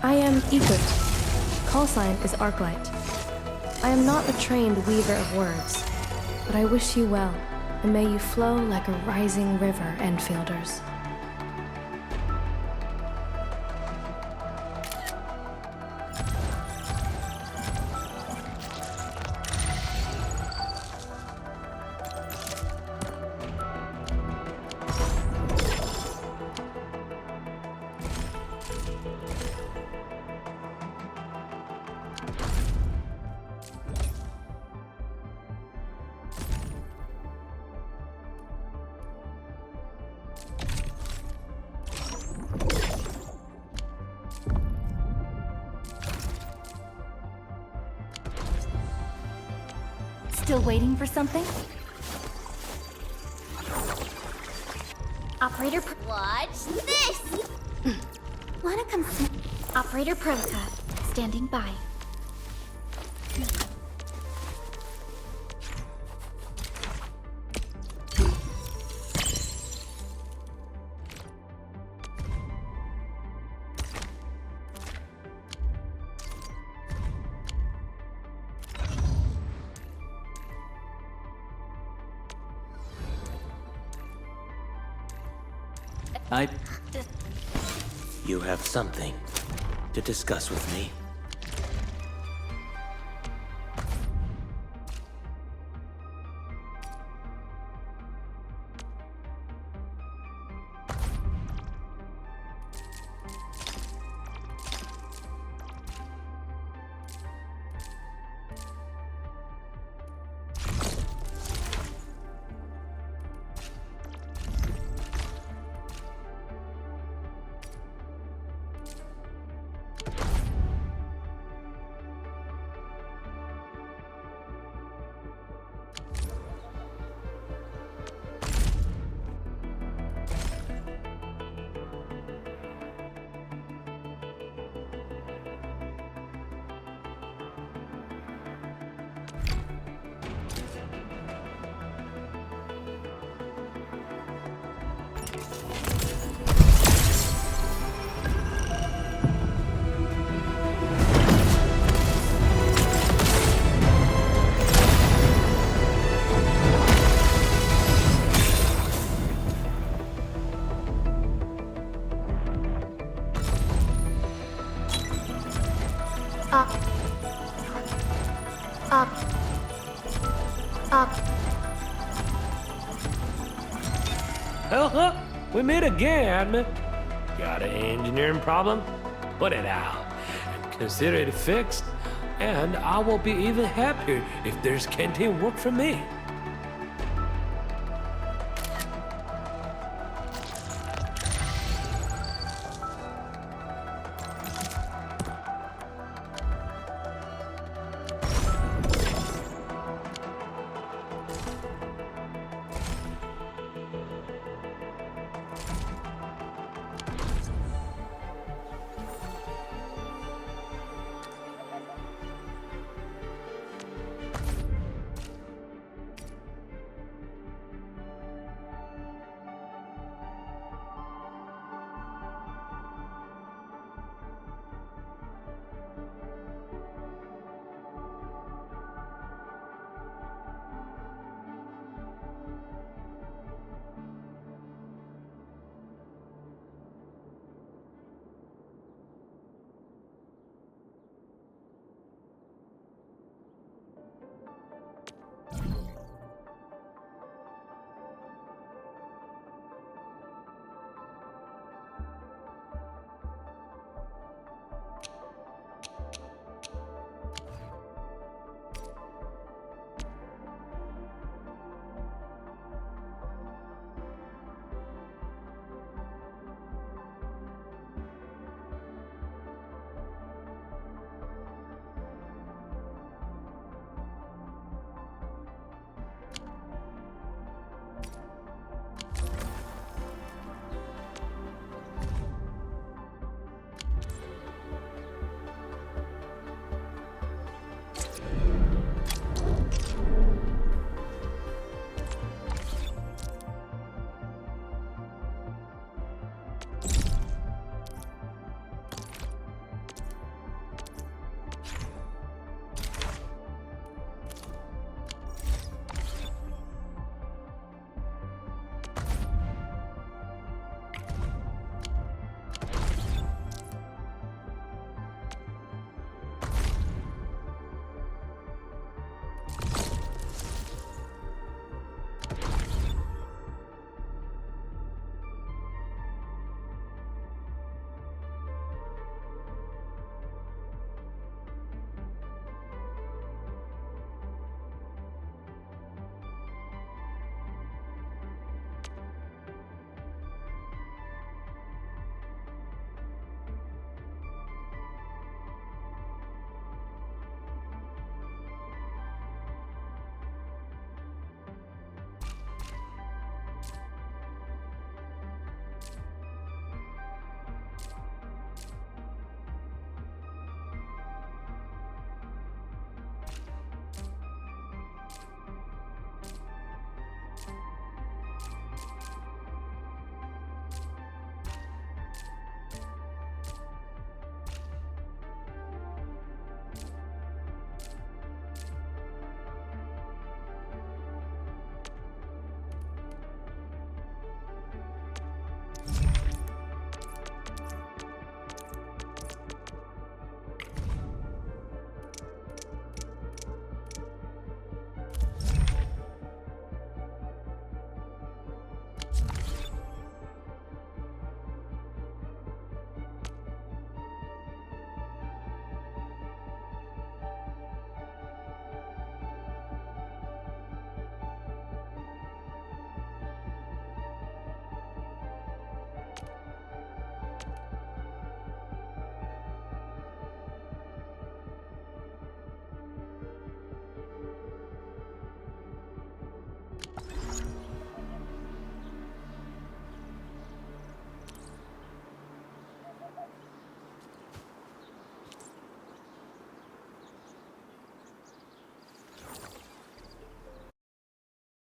I am Egret. Call sign is Arklight. I am not a trained weaver of words, but I wish you well, and may you flow like a rising river, Enfielders. Still waiting for something? Operator... Watch this! Wanna come... Operator Proka, standing by. You have something to discuss with me? We meet again. Got an engineering problem? Put it out. And consider it fixed. And I will be even happier if there's canteen work for me.